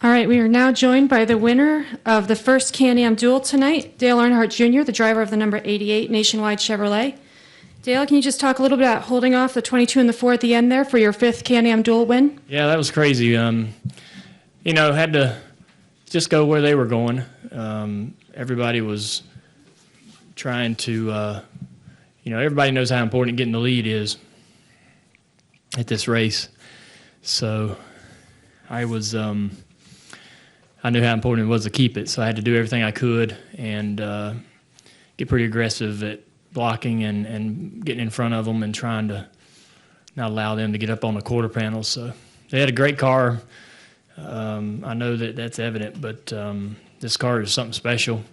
All right, we are now joined by the winner of the first Can-Am Duel tonight, Dale Earnhardt Jr., the driver of the number 88 Nationwide Chevrolet. Dale, can you just talk a little bit about holding off the 22 and the 4 at the end there for your fifth Can-Am Duel win? Yeah, that was crazy. Had to just go where they were going. Everybody was trying to, everybody knows how important getting the lead is at this race. So I knew how important it was to keep it, so I had to do everything I could and get pretty aggressive at blocking and getting in front of them and trying to not allow them to get up on the quarter panels. So they had a great car. I know that's evident, but this car is something special.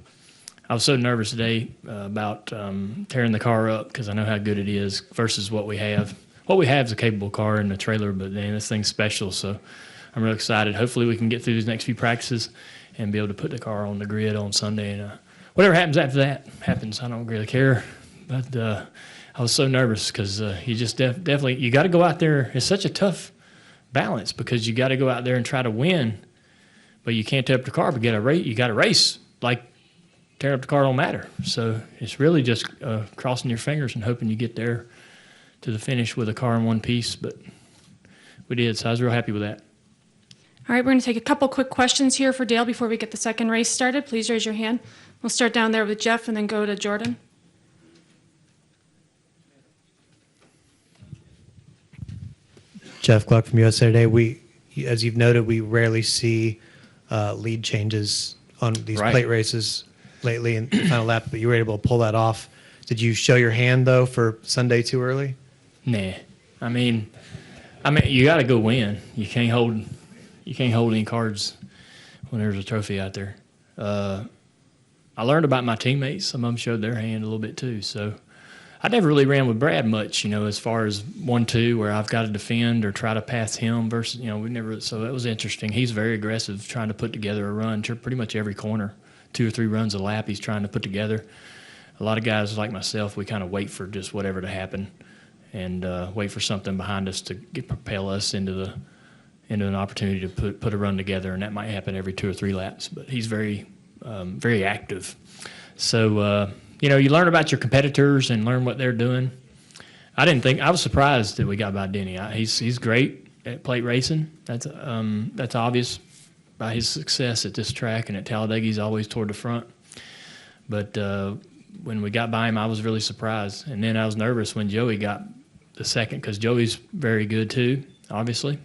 I was so nervous today about tearing the car up because I know how good it is versus what we have. What we have is a capable car in the trailer, but man, this thing's special. So I'm really excited. Hopefully we can get through these next few practices and be able to put the car on the grid on Sunday. And whatever happens after that happens. I don't really care. But I was so nervous because you just definitely you got to go out there. It's such a tough balance because you got to go out there and try to win, but you can't tear up the car. But you got to race. Like tearing up the car don't matter. So it's really just crossing your fingers and hoping you get there to the finish with a car in one piece. But we did, so I was real happy with that. All right, we're going to take a couple quick questions here for Dale before we get the second race started. Please raise your hand. We'll start down there with Jeff and then go to Jordan. Jeff Gluck from USA Today. As you've noted, we rarely see lead changes on these plate races lately in the final lap, but you were able to pull that off. Did you show your hand, though, for Sunday too early? Nah. I mean, you got to go win. You can't hold any cards when there's a trophy out there. I learned about my teammates. Some of them showed their hand a little bit too. So I never really ran with Brad much, as far as 1-2 where I've got to defend or try to pass him versus, we never. So that was interesting. He's very aggressive trying to put together a run to pretty much every corner. 2 or 3 runs a lap he's trying to put together. A lot of guys like myself, we kind of wait for just whatever to happen and wait for something behind us to propel us into an opportunity to put a run together, and that might happen every 2 or 3 laps. But he's very, very active. So, you learn about your competitors and learn what they're doing. I was surprised that we got by Denny. He's great at plate racing. That's obvious by his success at this track, and at Talladega he's always toward the front. But when we got by him, I was really surprised. And then I was nervous when Joey got the second because Joey's very good too, obviously.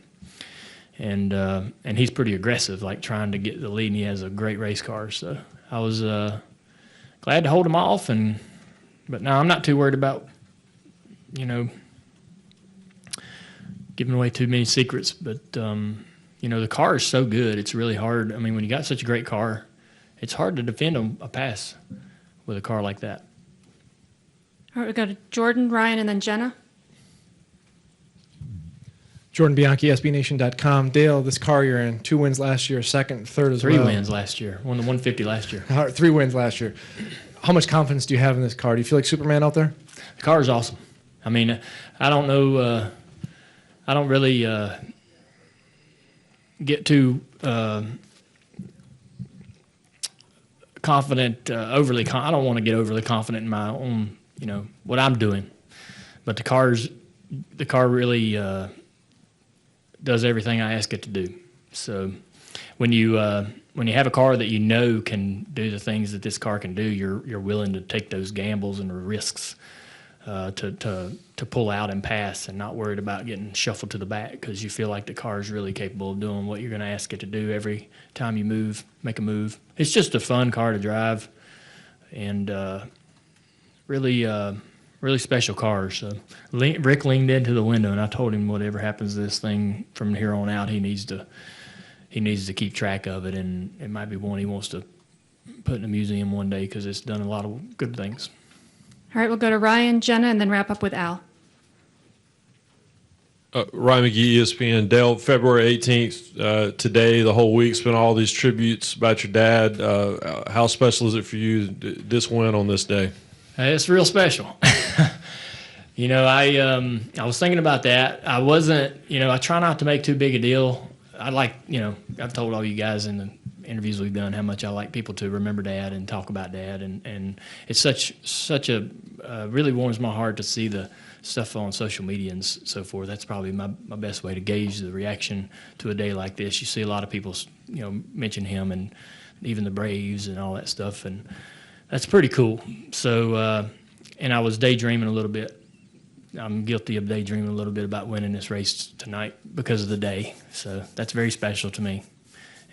And he's pretty aggressive, like trying to get the lead, and he has a great race car. So I was glad to hold him off, but now I'm not too worried about, giving away too many secrets. But, the car is so good, it's really hard. I mean, when you got such a great car, it's hard to defend a pass with a car like that. All right, we go to Jordan, Ryan, and then Jenna. Jordan Bianchi, SBNation.com. Dale, this car you're in, 2 wins last year, second, third as well. 3 wins last year. Won the 150 last year. 3 wins last year. How much confidence do you have in this car? Do you feel like Superman out there? The car is awesome. I mean, I don't know. I don't really get too confident, I don't want to get overly confident in my own, what I'm doing. But the car really does everything I ask it to do. So when you have a car that can do the things that this car can do, you're willing to take those gambles and risks to pull out and pass, and not worried about getting shuffled to the back because you feel like the car is really capable of doing what you're going to ask it to do every time you make a move. It's just a fun car to drive, and really special car. So Rick leaned into the window, and I told him whatever happens to this thing from here on out, he needs to keep track of it, and it might be one he wants to put in a museum one day because it's done a lot of good things. All right, we'll go to Ryan, Jenna, and then wrap up with Al. Ryan McGee, ESPN. Dale, February 18th, today, the whole week's been all these tributes about your dad. How special is it for you, this win on this day? It's real special. I was thinking about that. I wasn't, I try not to make too big a deal I like, I've told all you guys in the interviews we've done how much I like people to remember Dad and talk about Dad, and it's such a really warms my heart to see the stuff on social media and so forth. That's probably my best way to gauge the reaction to a day like this. You see a lot of people, mention him, and even the Braves and all that stuff, and that's pretty cool. So, and I was daydreaming a little bit. I'm guilty of daydreaming a little bit about winning this race tonight because of the day. So that's very special to me.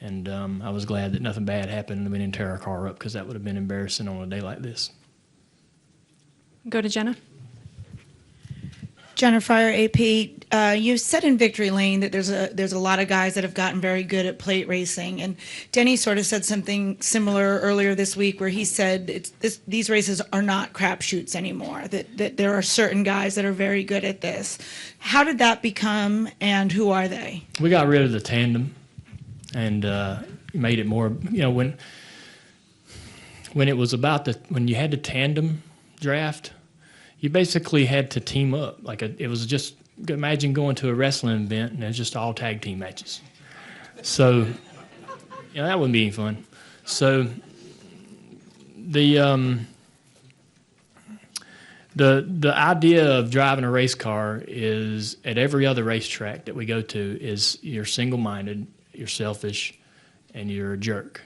And I was glad that nothing bad happened and we didn't tear our car up, because that would have been embarrassing on a day like this. Go to Jenna. Jenna Fryer, AP. You said in Victory Lane that there's a lot of guys that have gotten very good at plate racing, and Denny sort of said something similar earlier this week, where he said these races are not crapshoots anymore. That there are certain guys that are very good at this. How did that become, and who are they? We got rid of the tandem, and made it more. When it was about when you had the tandem draft, you basically had to team up. It was just, imagine going to a wrestling event and it's just all tag team matches. So, that wouldn't be any fun. So, the idea of driving a race car is, at every other racetrack that we go to, is you're single-minded, you're selfish, and you're a jerk.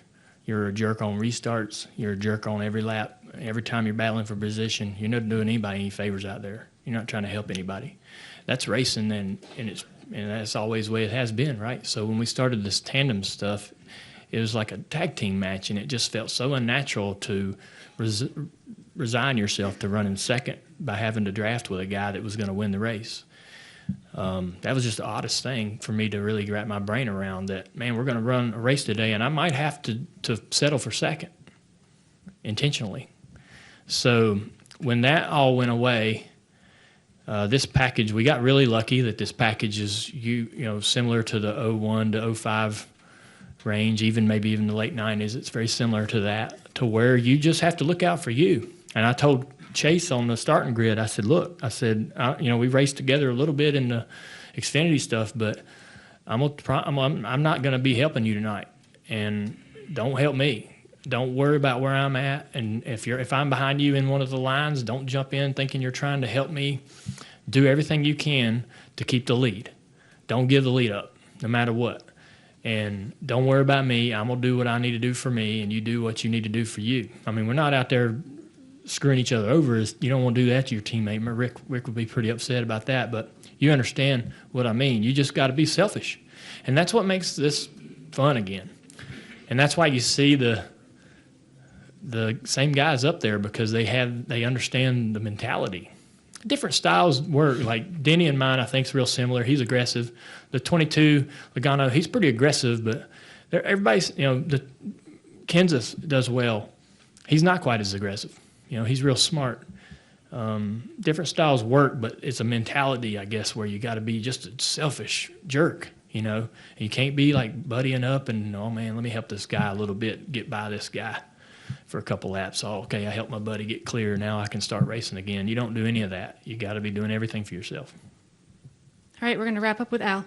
You're a jerk on restarts. You're a jerk on every lap. Every time you're battling for position, you're not doing anybody any favors out there. You're not trying to help anybody. That's racing, and that's always the way it has been, right? So when we started this tandem stuff, it was like a tag team match, and it just felt so unnatural to resign yourself to running second by having to draft with a guy that was going to win the race. That was just the oddest thing for me to really wrap my brain around, that, man, we're going to run a race today, and I might have to settle for second intentionally. So when that all went away, this package, we got really lucky that this package is similar to the 01 to 05 range, maybe even the late 90s. It's very similar to that, to where you just have to look out for you. And I told Chase on the starting grid, I said, look, we raced together a little bit in the Xfinity stuff, but I'm not going to be helping you tonight, and don't help me. Don't worry about where I'm at, and if I'm behind you in one of the lines, don't jump in thinking you're trying to help me. Do everything you can to keep the lead. Don't give the lead up, no matter what. And don't worry about me. I'm going to do what I need to do for me, and you do what you need to do for you. I mean, we're not out there screwing each other over. You don't want to do that to your teammate. Rick would be pretty upset about that, but you understand what I mean. You just got to be selfish. And that's what makes this fun again. And that's why you see the same guys up there, because they understand the mentality. Different styles work. Like Denny and mine, I think, is real similar. He's aggressive. The 22 Logano, he's pretty aggressive, but everybody's, the Kansas does well. He's not quite as aggressive. He's real smart. Different styles work, but it's a mentality, I guess, where you got to be just a selfish jerk. And you can't be like buddying up and, oh man, let me help this guy a little bit, get by this guy for a couple laps. Oh, okay, I helped my buddy get clear. Now I can start racing again. You don't do any of that. You got to be doing everything for yourself. All right, we're going to wrap up with Al.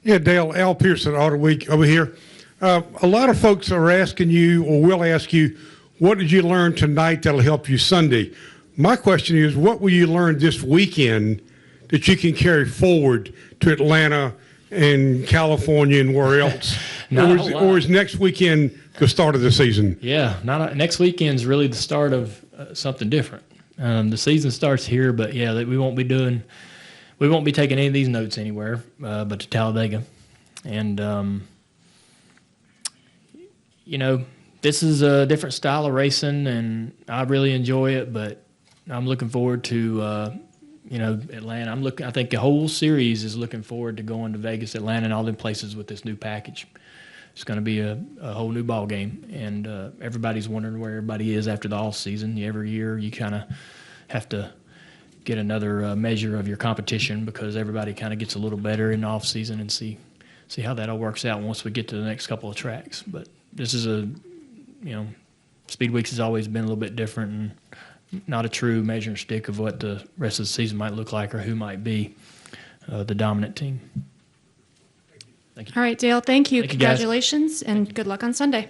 Yeah, Dale, Al Pearson, Auto Week over here. A lot of folks are asking you, or will ask you, what did you learn tonight that'll help you Sunday? My question is, what will you learn this weekend that you can carry forward to Atlanta and California and where else? or is next weekend the start of the season? Yeah, next weekend's really the start of something different. The season starts here, but yeah, we won't be taking any of these notes anywhere but to Talladega. And this is a different style of racing, and I really enjoy it. But I'm looking forward to Atlanta. I think the whole series is looking forward to going to Vegas, Atlanta, and all them places with this new package. It's going to be a whole new ball game, and everybody's wondering where everybody is after the off season. Every year you kind of have to get another measure of your competition, because everybody kind of gets a little better in the off season, and see how that all works out once we get to the next couple of tracks. But this is Speed Weeks has always been a little bit different, and not a true measuring stick of what the rest of the season might look like or who might be the dominant team. Thank you. All right, Dale, thank you. Thank you, guys. Congratulations, and good luck on Sunday.